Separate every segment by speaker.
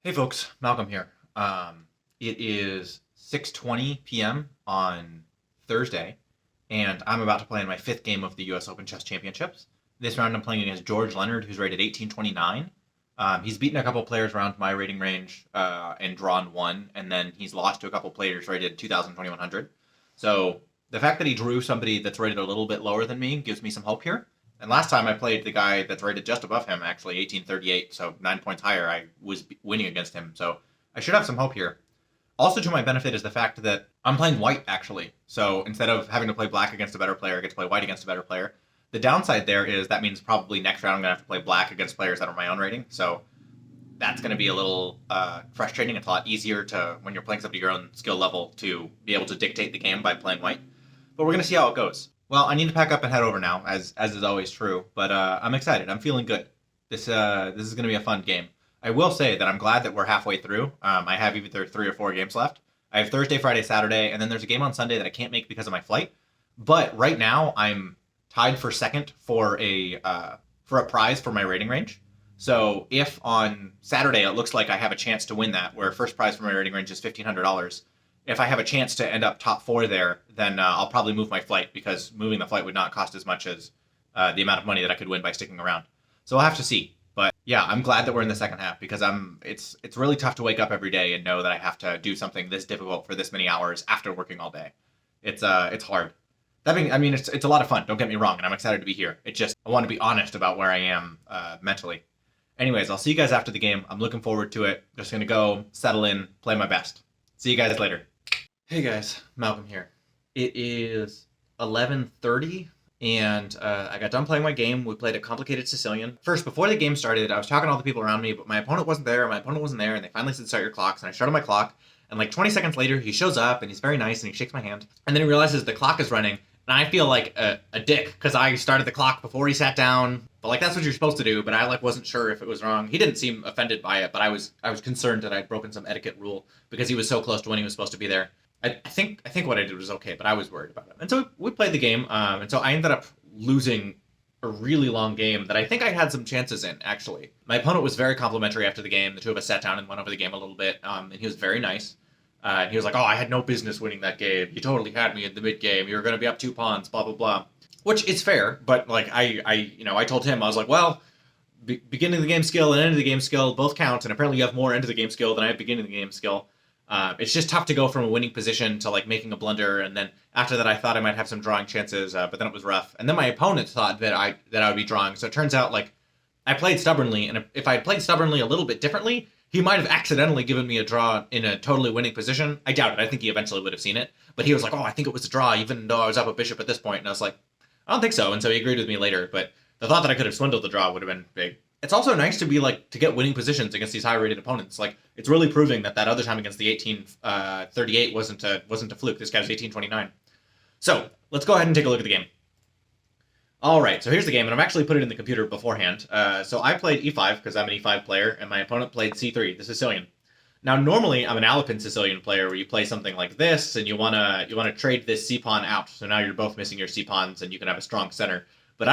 Speaker 1: Hey folks, Malcolm here. It is 6:20 p.m. on Thursday, and I'm about to play in my fifth game of the U.S. Open Chess Championships. This round I'm playing against George Leonard, who's rated 1829. He's beaten a couple players around my rating range and drawn one, and then he's lost to a couple players rated 2,000, 2,100. So the fact that he drew somebody that's rated a little bit lower than me gives me some hope here. And last time I played the guy that's rated just above him, actually 1838, so 9 points higher. I was winning against him, so I should have some hope here. Also, to my benefit is the fact that I'm playing white, actually. So instead of having to play black against a better player, I get to play white against a better player. The downside there is that means probably next round I'm going to have to play black against players that are my own rating. So that's going to be a little frustrating. It's a lot easier to, when you're playing somebody your own skill level, to be able to dictate the game by playing white. But we're going to see how it goes. Well, I need to pack up and head over now, as is always true. But I'm excited. I'm feeling good. This is going to be a fun game. I will say that I'm glad that we're halfway through. I have either 3 or 4 games left. I have Thursday, Friday, Saturday, and then there's a game on Sunday that I can't make because of my flight. But right now, I'm tied for second for a prize for my rating range. So if on Saturday it looks like I have a chance to win that, where first prize for my rating range is $1,500, if I have a chance to end up top 4 there, then I'll probably move my flight because moving the flight would not cost as much as the amount of money that I could win by sticking around. So I'll have to see. But yeah, I'm glad that we're in the second half because it's really tough to wake up every day and know that I have to do something this difficult for this many hours after working all day. It's hard. It's a lot of fun. Don't get me wrong, and I'm excited to be here. It's just I want to be honest about where I am mentally. Anyways, I'll see you guys after the game. I'm looking forward to it. Just gonna go settle in, play my best. See you guys later. Hey guys, Malcolm here. It is 11:30 and I got done playing my game. We played a complicated Sicilian. First, before the game started, I was talking to all the people around me, but my opponent wasn't there, and they finally said start your clocks, and I started my clock, and like 20 seconds later, he shows up, and he's very nice, and he shakes my hand, and then he realizes the clock is running, and I feel like a dick, because I started the clock before he sat down, but like that's what you're supposed to do, but I like wasn't sure if it was wrong. He didn't seem offended by it, but I was concerned that I'd broken some etiquette rule, because he was so close to when he was supposed to be there. I think what I did was okay, but I was worried about it. And so we played the game, and so I ended up losing a really long game that I think I had some chances in, actually. My opponent was very complimentary after the game. The two of us sat down and went over the game a little bit, and he was very nice. And he was like, oh, I had no business winning that game. You totally had me in the mid-game. You were going to be up 2 pawns, blah, blah, blah. Which is fair, but like I told him, I was like, well, beginning of the game skill and end of the game skill both count, and apparently you have more end of the game skill than I have beginning of the game skill. It's just tough to go from a winning position to like making a blunder, and then after that I thought I might have some drawing chances, but then it was rough. And then my opponent thought that I would be drawing, so it turns out like I played stubbornly, and if I had played stubbornly a little bit differently, he might have accidentally given me a draw in a totally winning position. I doubt it. I think he eventually would have seen it, but he was like, "Oh, I think it was a draw," even though I was up a bishop at this point, and I was like, "I don't think so," and so he agreed with me later. But the thought that I could have swindled the draw would have been big. It's also nice to be like to get winning positions against these high-rated opponents. Like it's really proving that other time against the 1838 wasn't a fluke. This guy's 1829. So let's go ahead and take a look at the game. All right, so here's the game, and I've actually put it in the computer beforehand. So I played e5 because I'm an e5 player, and my opponent played c3, the Sicilian. Now normally I'm an Alpine Sicilian player where you play something like this, and you wanna trade this c pawn out. So now you're both missing your c pawns, and you can have a strong center. But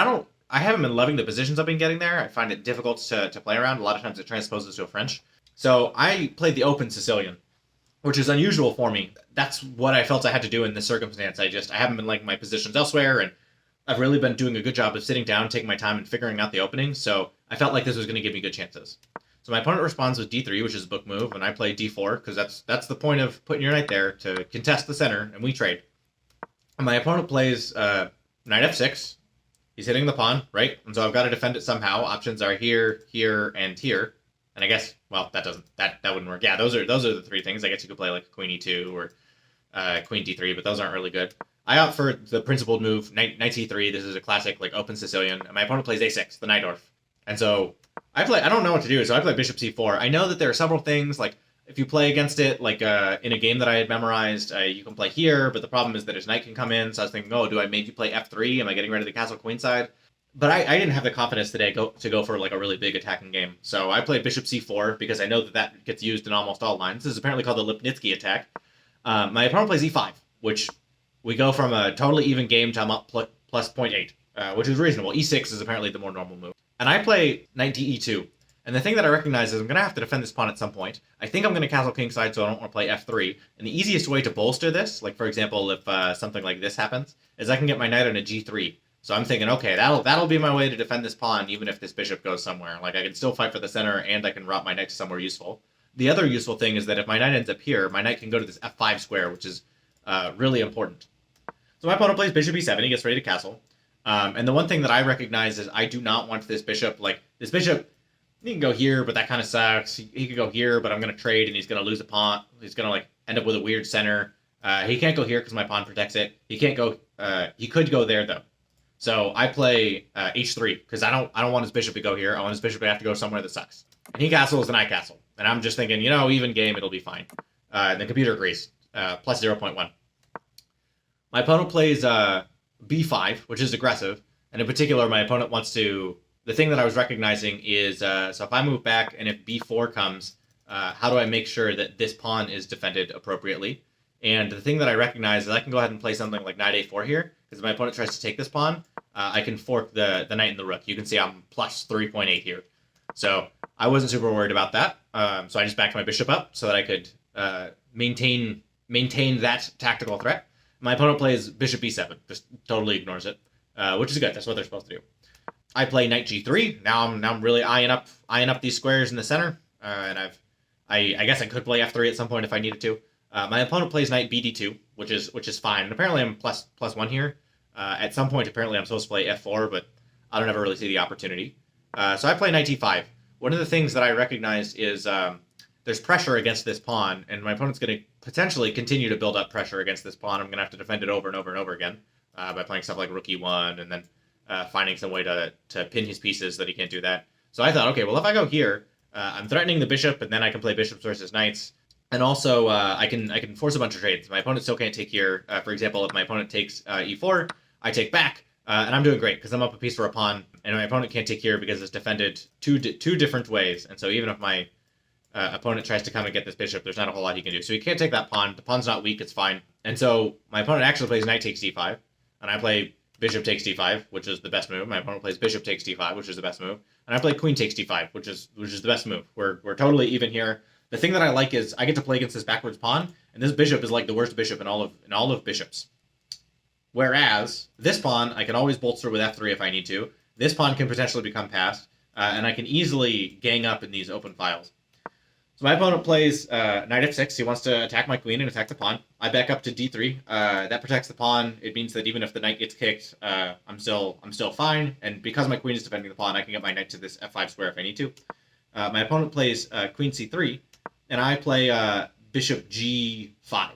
Speaker 1: I haven't been loving the positions I've been getting there. I find it difficult to play around. A lot of times it transposes to a French. So I played the open Sicilian, which is unusual for me. That's what I felt I had to do in this circumstance. I haven't been liking my positions elsewhere, and I've really been doing a good job of sitting down, taking my time, and figuring out the openings. So I felt like this was going to give me good chances. So my opponent responds with d3, which is a book move, and I play d4 because that's the point of putting your knight there, to contest the center, and we trade. And my opponent plays knight f6. He's hitting the pawn, right? And so I've got to defend it somehow. Options are here, here, and here. And I guess, well, that wouldn't work. Yeah, those are the 3 things. I guess you could play like queen e2 or queen d3, but those aren't really good. I opt for the principled move, knight c3. This is a classic like open Sicilian. And my opponent plays a6, the Najdorf. And so I don't know what to do, so I play bishop c4. I know that there are several things, like if you play against it, like in a game that I had memorized, you can play here, but the problem is that his knight can come in, so I was thinking, oh, do I maybe play f3? Am I getting rid of the castle queenside? But I didn't have the confidence today to go for like a really big attacking game, so I played bishop c4 because I know that gets used in almost all lines. This is apparently called the Lipnitsky attack. My opponent plays e5, which we go from a totally even game to I'm up plus 0.8, which is reasonable. e6 is apparently the more normal move. And I play knight d e2. And the thing that I recognize is I'm going to have to defend this pawn at some point. I think I'm going to castle kingside, so I don't want to play f3. And the easiest way to bolster this, like for example, if something like this happens, is I can get my knight on a g3. So I'm thinking, okay, that'll be my way to defend this pawn, even if this bishop goes somewhere. Like I can still fight for the center, and I can route my knight to somewhere useful. The other useful thing is that if my knight ends up here, my knight can go to this f5 square, which is really important. So my opponent plays bishop e7. He gets ready to castle. And the one thing that I recognize is I do not want this bishop. Like this bishop, he can go here, but that kind of sucks. He could go here, but I'm going to trade, and he's going to lose a pawn. He's going to like end up with a weird center. He can't go here because my pawn protects it. He can't go. He could go there though. So I play h3 because I don't want his bishop to go here. I want his bishop to have to go somewhere that sucks. And he castles and I castle. And I'm just thinking, even game, it'll be fine. And the computer agrees. Plus 0.1. My opponent plays b5, which is aggressive. And in particular, my opponent wants to... The thing that I was recognizing is, so if I move back and if b4 comes, how do I make sure that this pawn is defended appropriately? And the thing that I recognize is I can go ahead and play something like knight a4 here, because if my opponent tries to take this pawn, I can fork the knight and the rook. You can see I'm plus 3.8 here. So I wasn't super worried about that. So I just backed my bishop up so that I could maintain that tactical threat. My opponent plays bishop b7, just totally ignores it, which is good. That's what they're supposed to do. I play knight g3. Now I'm really eyeing up these squares in the center, and I guess I could play f3 at some point if I needed to. My opponent plays knight bd2, which is fine. And apparently I'm plus 1 here. At some point, apparently I'm supposed to play f4, but I don't ever really see the opportunity. So I play knight e5. One of the things that I recognize is there's pressure against this pawn, and my opponent's going to potentially continue to build up pressure against this pawn. I'm going to have to defend it over and over and over again by playing stuff like rook e1 and then finding some way to pin his pieces so that he can't do that. So I thought, okay, well, if I go here, I'm threatening the bishop, and then I can play bishops versus knights. And also, I can force a bunch of trades. My opponent still can't take here. For example, if my opponent takes e4, I take back, and I'm doing great because I'm up a piece for a pawn, and my opponent can't take here because it's defended two different ways. And so even if my opponent tries to come and get this bishop, there's not a whole lot he can do. So he can't take that pawn. The pawn's not weak. It's fine. And so my opponent actually plays knight takes d5, and I play bishop takes d5, which is the best move. My opponent plays bishop takes d5, which is the best move, and I play queen takes d5, which is the best move. We're totally even here. The thing that I like is I get to play against this backwards pawn, and this bishop is like the worst bishop in all of bishops. Whereas this pawn, I can always bolster with f3 if I need to. This pawn can potentially become passed, and I can easily gang up in these open files. So my opponent plays knight f6. He wants to attack my queen and attack the pawn. I back up to d3. That protects the pawn. It means that even if the knight gets kicked, I'm still fine. And because my queen is defending the pawn, I can get my knight to this f5 square if I need to. My opponent plays queen c3, and I play bishop g5.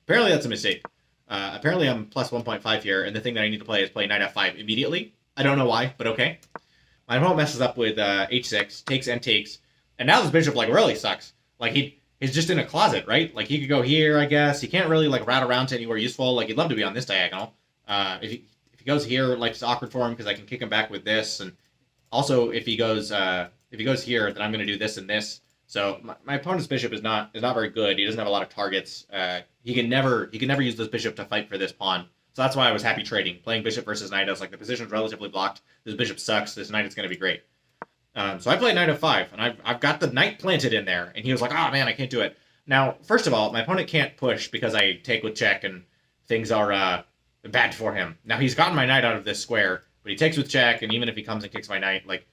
Speaker 1: Apparently that's a mistake. Apparently I'm plus 1.5 here, and the thing that I need to play is play knight f5 immediately. I don't know why, but okay. My opponent messes up with h6, takes and takes, and now this bishop like really sucks. Like he's just in a closet, right? Like he could go here, I guess. He can't really like route around to anywhere useful. Like he'd love to be on this diagonal. If he goes here, like it's awkward for him because I can kick him back with this, and also if he goes here, then I'm going to do this and this. So my opponent's bishop is not very good. He doesn't have a lot of targets. He can never use this bishop to fight for this pawn. So that's why I was happy trading. Playing bishop versus knight, I was like, the position's relatively blocked. This bishop sucks. This knight is going to be great. So I played knight f5, and I've got the knight planted in there. And he was like, oh man, I can't do it. Now, first of all, my opponent can't push because I take with check and things are bad for him. Now, he's gotten my knight out of this square, but he takes with check, and even if he comes and kicks my knight, like,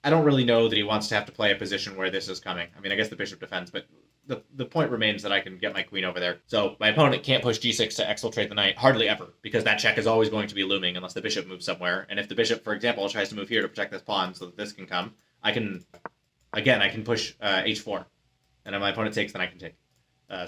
Speaker 1: I don't really know that he wants to have to play a position where this is coming. I mean, I guess the bishop defends, but the point remains that I can get my queen over there. So my opponent can't push g6 to exfiltrate the knight, hardly ever, because that check is always going to be looming unless the bishop moves somewhere. And if the bishop, for example, tries to move here to protect this pawn so that this can come, I can push h4. And if my opponent takes, then I can take.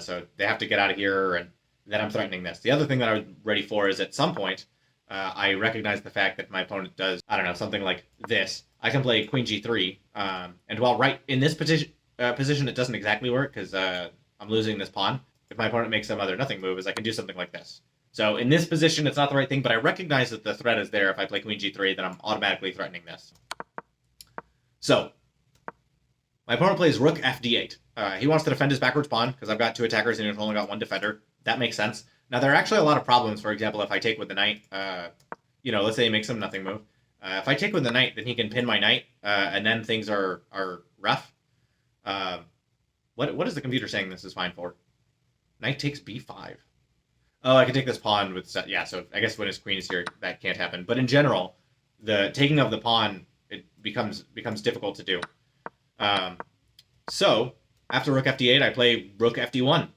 Speaker 1: So they have to get out of here, and then I'm threatening this. The other thing that I was ready for is at some point, I recognize the fact that my opponent does, I don't know, something like this. I can play queen g3, and while right in this position it doesn't exactly work because I'm losing this pawn. If my opponent makes some other nothing move, is I can do something like this. So in this position, it's not the right thing, but I recognize that the threat is there. If I play queen g3, then I'm automatically threatening this. So my opponent plays rook fd8. He wants to defend his backwards pawn because I've got two attackers and he's only got one defender. That makes sense. Now, there are actually a lot of problems. For example, if I take with the knight, let's say he makes some nothing move. If I take with the knight, then he can pin my knight, and then things are rough. Uh, what is the computer saying this is fine for? Knight takes b5. Oh, I can take this pawn with set. Yeah, so I guess when his queen is here, that can't happen. But in general, the taking of the pawn, it becomes difficult to do. So after rook fd8, I play rook fd1.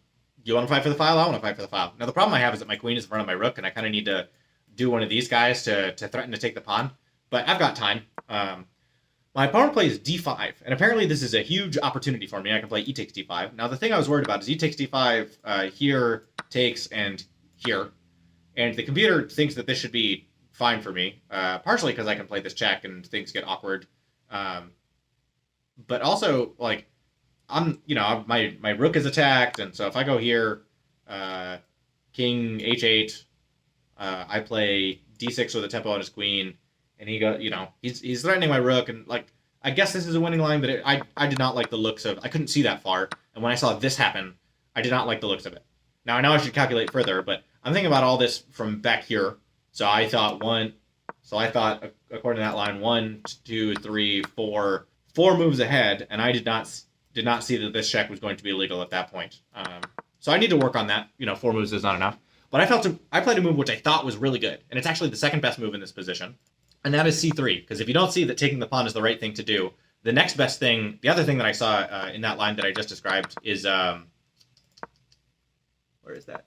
Speaker 1: You want to fight for the file? I want to fight for the file. Now the problem I have is that my queen is in front of my rook, and I kind of need to do one of these guys to threaten to take the pawn. But I've got time. My opponent plays d5, and apparently this is a huge opportunity for me. I can play e takes d5. Now the thing I was worried about is e takes d5 here takes and here, and the computer thinks that this should be fine for me, partially because I can play this check and things get awkward, but also like my rook is attacked, and so if I go here, king h8, I play d6 with a tempo on his queen, and he go, he's threatening my rook, and like I guess this is a winning line, but I did not like the looks of. I couldn't see that far, and when I saw this happen, I did not like the looks of it. Now I know I should calculate further, but I'm thinking about all this from back here. So I thought according to that line, 1, 2, 3, 4 moves ahead, and I did not see that this check was going to be illegal at that point. So I need to work on that. 4 moves is not enough. But I played a move which I thought was really good, and it's actually the second best move in this position, and that is c3. Because if you don't see that taking the pawn is the right thing to do, the next best thing, the other thing that I saw in that line that I just described is where is that?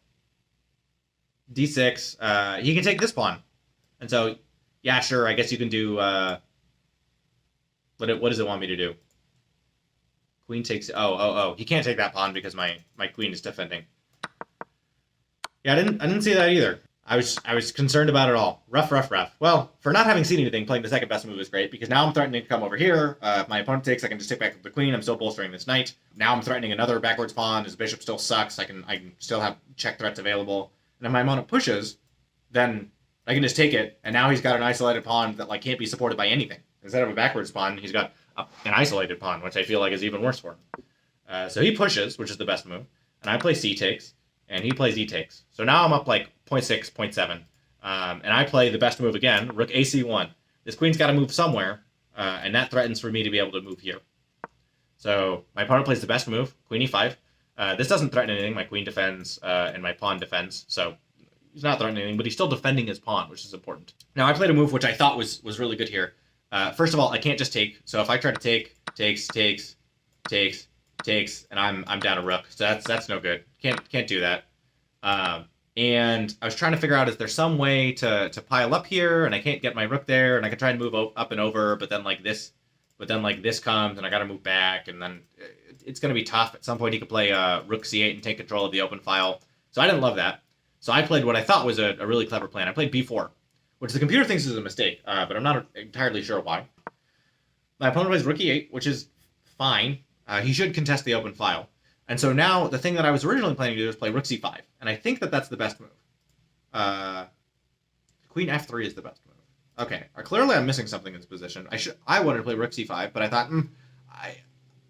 Speaker 1: d6. He can take this pawn, and so yeah, sure. I guess you can do. What does it want me to do? Queen takes. Oh. He can't take that pawn because my queen is defending. Yeah, I didn't see that either. I was concerned about it all. Rough. Well, for not having seen anything, playing the second best move is great because now I'm threatening to come over here. If my opponent takes, I can just take back the queen. I'm still bolstering this knight. Now I'm threatening another backwards pawn. His bishop still sucks. I can still have check threats available. And if my opponent pushes, then I can just take it. And now he's got an isolated pawn that can't be supported by anything. Instead of a backwards pawn, he's got an isolated pawn, which I feel like is even worse for him. So he pushes, which is the best move, and I play c takes. And he plays e takes. So now I'm up 0.6, 0.7. And I play the best move again, rook ac1. This queen's got to move somewhere, and that threatens for me to be able to move here. So my opponent plays the best move, queen e5. This doesn't threaten anything. My queen defends, and my pawn defends. So he's not threatening anything, but he's still defending his pawn, which is important. Now I played a move which I thought was really good here. First of all, I can't just take. So if I try to take, takes, and I'm down a rook. So that's no good. Can't do that. And I was trying to figure out, is there some way to pile up here, and I can't get my rook there, and I can try and move up and over, but then this comes, and I got to move back, and then it's going to be tough. At some point, he could play rook c8 and take control of the open file. So I didn't love that. So I played what I thought was a really clever plan. I played b4, which the computer thinks is a mistake, but I'm not entirely sure why. My opponent plays rook e8, which is fine. He should contest the open file. And so now the thing that I was originally planning to do is play rook c5, and I think that that's the best move. Queen f3 is the best move. Okay, clearly I'm missing something in this position. I wanted to play rook c5, but I thought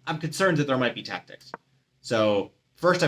Speaker 1: I'm concerned that there might be tactics. So first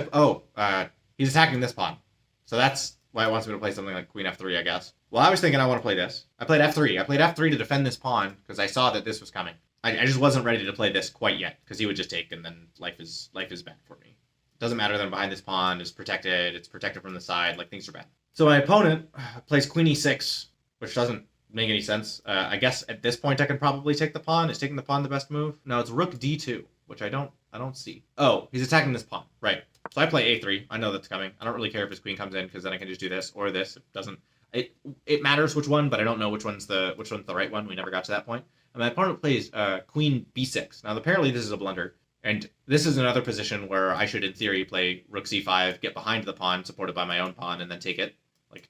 Speaker 1: he's attacking this pawn, so that's why it wants me to play something like queen f3, I guess. Well, I was thinking I want to play this. I played f3. I played f3 to defend this pawn because I saw that this was coming. I just wasn't ready to play this quite yet because he would just take, and then life is bad for me. It doesn't matter that I'm behind this pawn. It's protected from the side. Things are bad. So my opponent plays queen e6, which doesn't make any sense. I guess at this point I can probably take the pawn. Is taking the pawn the best move? No, it's rook d2, which I don't see. Oh, he's attacking this pawn. Right. So I play a3. I know that's coming. I don't really care if his queen comes in because then I can just do this or this. It doesn't. It matters which one, but I don't know which one's the right one. We never got to that point. And my opponent plays queen b6. Now, apparently this is a blunder, and this is another position where I should, in theory, play rook c5, get behind the pawn, supported by my own pawn, and then take it,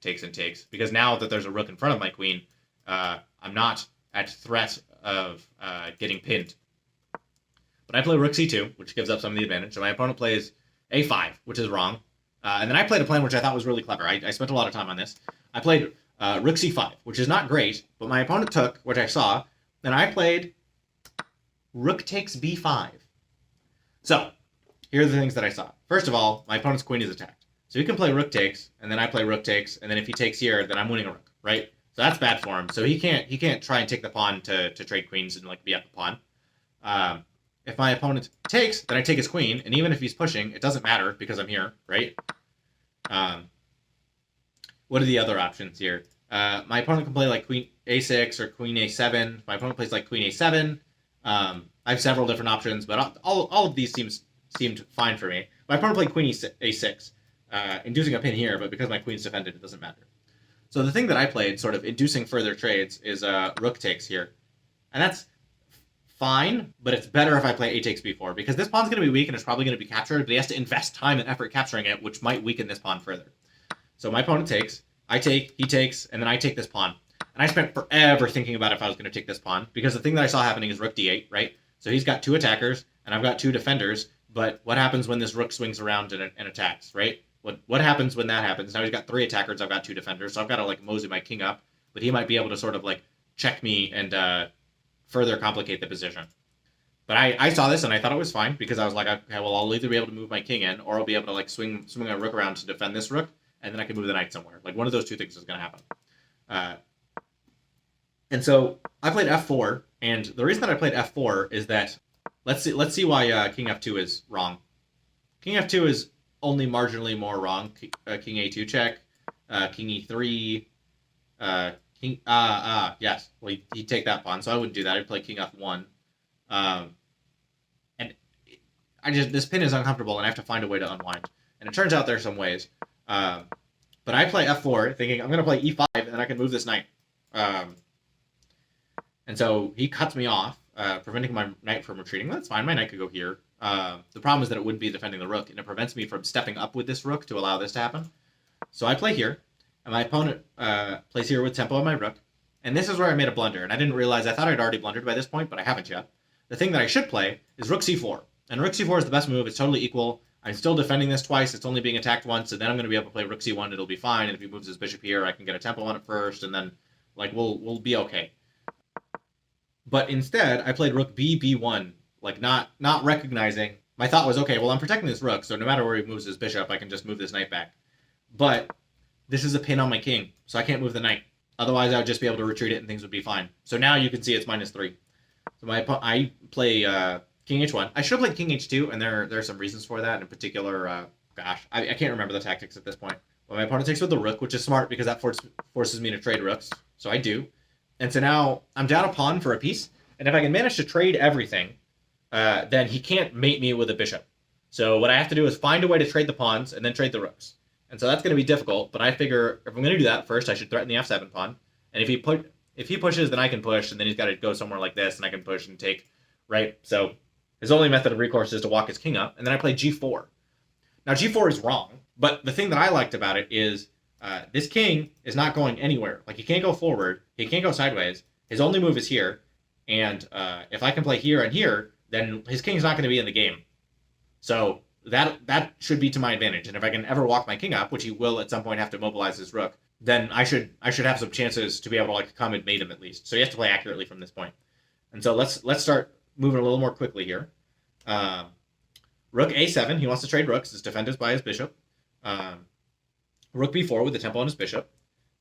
Speaker 1: takes and takes. Because now that there's a rook in front of my queen, I'm not at threat of getting pinned. But I play rook c2, which gives up some of the advantage, and my opponent plays a5, which is wrong. And then I played a plan which I thought was really clever. I spent a lot of time on this. I played rook c5, which is not great, but my opponent took, which I saw. Then I played rook takes b5. So, here are the things that I saw. First of all, my opponent's queen is attacked. So he can play rook takes, and then I play rook takes, and then if he takes here, then I'm winning a rook, right? So that's bad for him. So he can't try and take the pawn to trade queens and like be up the pawn. If my opponent takes, then I take his queen, and even if he's pushing, it doesn't matter because I'm here, right? What are the other options here? My opponent can play like queen a6 or queen a7. My opponent plays like queen a7. I have several different options, but all of these seemed fine for me. My opponent played queen a6, inducing a pin here, but because my queen's defended, it doesn't matter. So the thing that I played, sort of inducing further trades, is rook takes here. And that's fine, but it's better if I play a takes b4, because this pawn's going to be weak and it's probably going to be captured, but he has to invest time and effort capturing it, which might weaken this pawn further. So my opponent takes, I take, he takes, and then I take this pawn. And I spent forever thinking about if I was going to take this pawn, because the thing that I saw happening is rook d8, right? So he's got 2 attackers, and I've got 2 defenders, but what happens when this rook swings around and attacks, right? What happens when that happens? Now he's got 3 attackers, I've got 2 defenders, so I've got to like mosey my king up, but he might be able to sort of like check me and further complicate the position. But I saw this and I thought it was fine, because I was like, okay, well, I'll either be able to move my king in, or I'll be able to like swing my rook around to defend this rook, and then I can move the knight somewhere. Like one of those two things is going to happen. And so I played f4, and the reason that I played f4 is that let's see why king f2 is wrong. King f2 is only marginally more wrong. King a2 check, king e3, king yes. Well, he'd take that pawn, so I wouldn't do that. I'd play king f1. And this pin is uncomfortable, and I have to find a way to unwind. And it turns out there are some ways. But I play f4, thinking I'm going to play e5, and then I can move this knight. And so he cuts me off, preventing my knight from retreating. That's fine. My knight could go here. The problem is that it wouldn't be defending the rook, and it prevents me from stepping up with this rook to allow this to happen. So I play here, and my opponent plays here with tempo on my rook. And this is where I made a blunder, and I didn't realize. I thought I'd already blundered by this point, but I haven't yet. The thing that I should play is rook c4. And rook c4 is the best move. It's totally equal. I'm still defending this twice. It's only being attacked once, and then I'm going to be able to play rook c1. It'll be fine. And if he moves his bishop here, I can get a tempo on it first, and then like we'll be okay. But instead, I played rook b1, like not recognizing. My thought was, okay, well, I'm protecting this rook, so no matter where he moves his bishop, I can just move this knight back. But this is a pin on my king, so I can't move the knight. Otherwise, I would just be able to retreat it and things would be fine. So now you can see it's -3. So I play king h1. I should have played king h2, and there are some reasons for that. In particular, I can't remember the tactics at this point. But my opponent takes with the rook, which is smart because that forces me to trade rooks. So I do. And so now I'm down a pawn for a piece. And if I can manage to trade everything, then he can't mate me with a bishop. So what I have to do is find a way to trade the pawns and then trade the rooks. And so that's going to be difficult, but I figure if I'm going to do that, first I should threaten the f7 pawn. And if he pushes, then I can push, and then he's got to go somewhere like this, and I can push and take, right? So his only method of recourse is to walk his king up, and then I play g4. Now g4 is wrong, but the thing that I liked about it is this king is not going anywhere. Like, he can't go forward, he can't go sideways. His only move is here, and if I can play here and here, then his king's not going to be in the game. So that should be to my advantage. And if I can ever walk my king up, which he will at some point have to mobilize his rook, then I should have some chances to be able to like come and mate him at least. So he has to play accurately from this point. And so let's start moving a little more quickly here. Rook a7, he wants to trade rooks. It's defended by his bishop. Rook b4 with the tempo on his bishop.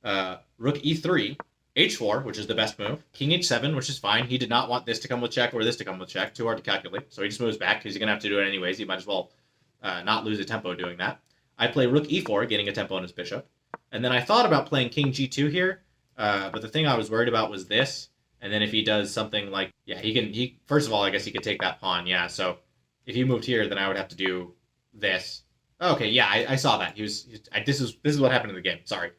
Speaker 1: Rook e3, h4, which is the best move. King h7, which is fine. He did not want this to come with check or this to come with check. Too hard to calculate. So he just moves back because he's going to have to do it anyways. He might as well not lose a tempo doing that. I play rook e4, getting a tempo on his bishop. And then I thought about playing king g2 here. But the thing I was worried about was this. And then if he does something like, yeah, he first of all, I guess he could take that pawn. Yeah, so if he moved here, then I would have to do this. Okay, yeah, I saw that. This is what happened in the game. Sorry.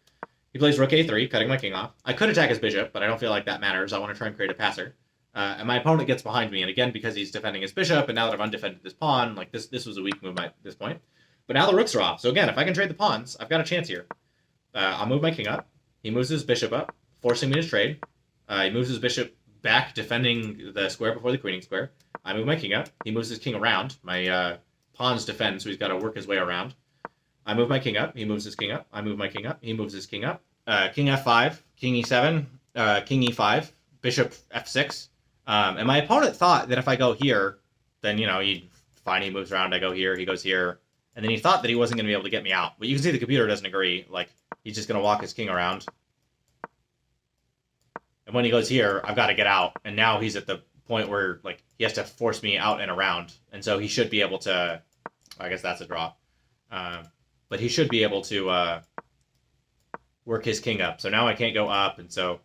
Speaker 1: He plays rook a3, cutting my king off. I could attack his bishop, but I don't feel like that matters. I want to try and create a passer. And my opponent gets behind me, and again, because he's defending his bishop, and now that I've undefended this pawn, like this was a weak move at this point. But now the rooks are off. So again, if I can trade the pawns, I've got a chance here. I'll move my king up. He moves his bishop up, forcing me to trade. He moves his bishop back, defending the square before the queening square. I move my king up. He moves his king around. My pawns defend, so he's got to work his way around. I move my king up. He moves his king up. I move my king up. He moves his king up. King f5, king e7, king e5, bishop f6. And my opponent thought that if I go here, then, he moves around, I go here, he goes here. And then he thought that he wasn't going to be able to get me out. But you can see the computer doesn't agree. Like, he's just going to walk his king around. And when he goes here, I've got to get out. And now he's at the point where like he has to force me out and around. And so he should be able to. I guess that's a draw. But he should be able to work his king up. So now I can't go up, and so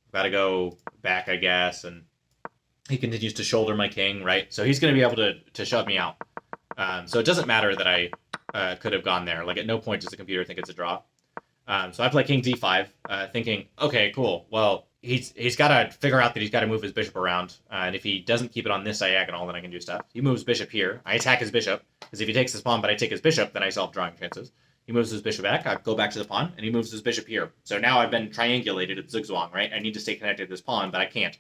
Speaker 1: I've got to go back, I guess. And he continues to shoulder my king, right? So he's going to be able to shove me out. So it doesn't matter that I could have gone there. Like at no point does the computer think it's a draw. So I play king d5, thinking, okay, cool. Well, he's got to figure out that he's got to move his bishop around. And if he doesn't keep it on this diagonal, then I can do stuff. He moves bishop here. I attack his bishop, because if he takes his pawn but I take his bishop, then I still have drawing chances. He moves his bishop back. I go back to the pawn, and he moves his bishop here. So now I've been triangulated at zugzwang, right? I need to stay connected to this pawn, but I can't.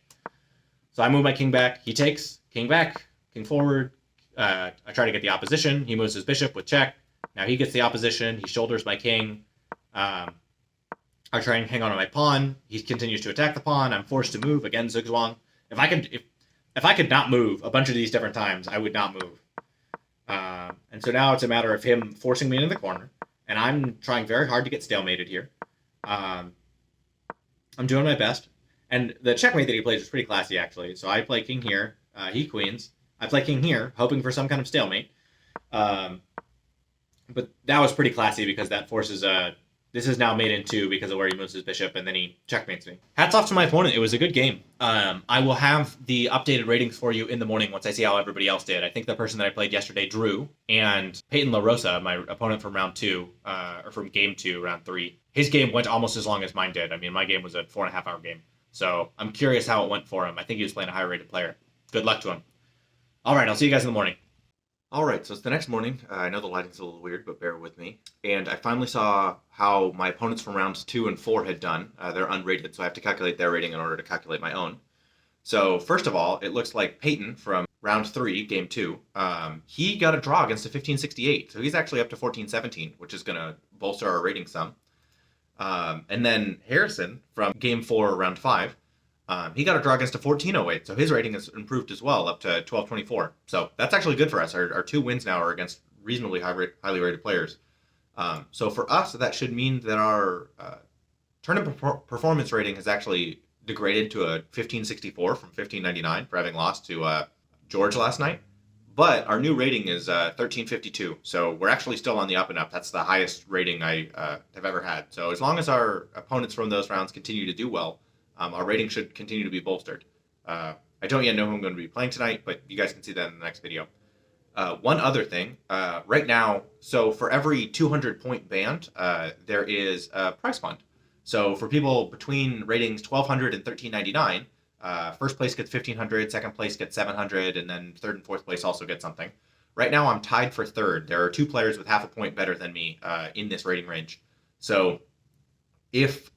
Speaker 1: So I move my king back. He takes, king back, king forward. I try to get the opposition. He moves his bishop with check. Now he gets the opposition. He shoulders my king. I try and hang on to my pawn. He continues to attack the pawn. I'm forced to move again. Zugzwang. If I could not move a bunch of these different times, I would not move. And so now it's a matter of him forcing me into the corner, and I'm trying very hard to get stalemated here. I'm doing my best, and the checkmate that he plays is pretty classy actually. So I play king here. He queens. I play king here, hoping for some kind of stalemate. But that was pretty classy because that forces this is now made in two because of where he moves his bishop, and then he checkmates me. Hats off to my opponent. It was a good game. I will have the updated ratings for you in the morning once I see how everybody else did. I think the person that I played yesterday, Drew, and Peyton La Rosa, my opponent from round 2, or from game 2, round 3, his game went almost as long as mine did. I mean, my game was a 4.5-hour game. So I'm curious how it went for him. I think he was playing a higher rated player. Good luck to him. All right, I'll see you guys in the morning. All right, so it's the next morning. I know the lighting's a little weird, but bear with me. And I finally saw how my opponents from rounds 2 and 4 had done. They're unrated, so I have to calculate their rating in order to calculate my own. So first of all, it looks like Peyton from round 3, game 2, he got a draw against a 1568. So he's actually up to 1417, which is going to bolster our rating some. And then Harrison from game 4, round 5, he got a draw against a 1408, so his rating has improved as well, up to 1224. So that's actually good for us. Our 2 wins now are against reasonably highly rated players. So for us, that should mean that our tournament performance rating has actually degraded to a 1564 from 1599 for having lost to George last night. But our new rating is 1352, so we're actually still on the up and up. That's the highest rating I have ever had. So as long as our opponents from those rounds continue to do well, our rating should continue to be bolstered. I don't yet know who I'm going to be playing tonight, but you guys can see that in the next video. One other thing, right now, so for every 200-point band, there is a prize fund. So for people between ratings 1200 and 1399, first place gets 1500, second place gets 700, and then third and fourth place also get something. Right now, I'm tied for third. There are 2 players with half a point better than me in this rating range. So if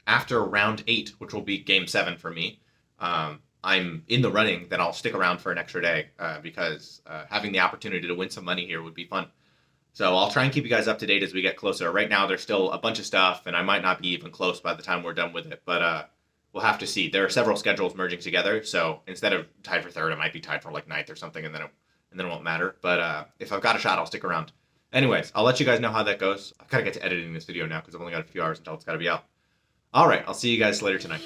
Speaker 1: after round 8, which will be game 7 for me, I'm in the running, then I'll stick around for an extra day because having the opportunity to win some money here would be fun. So I'll try and keep you guys up to date as we get closer. Right now, there's still a bunch of stuff, and I might not be even close by the time we're done with it, but we'll have to see. There are several schedules merging together, so instead of tied for third, I might be tied for like 9th or something, and then it won't matter. But if I've got a shot, I'll stick around. Anyways, I'll let you guys know how that goes. I've got to get to editing this video now because I've only got a few hours until it's got to be out. All right, I'll see you guys later tonight.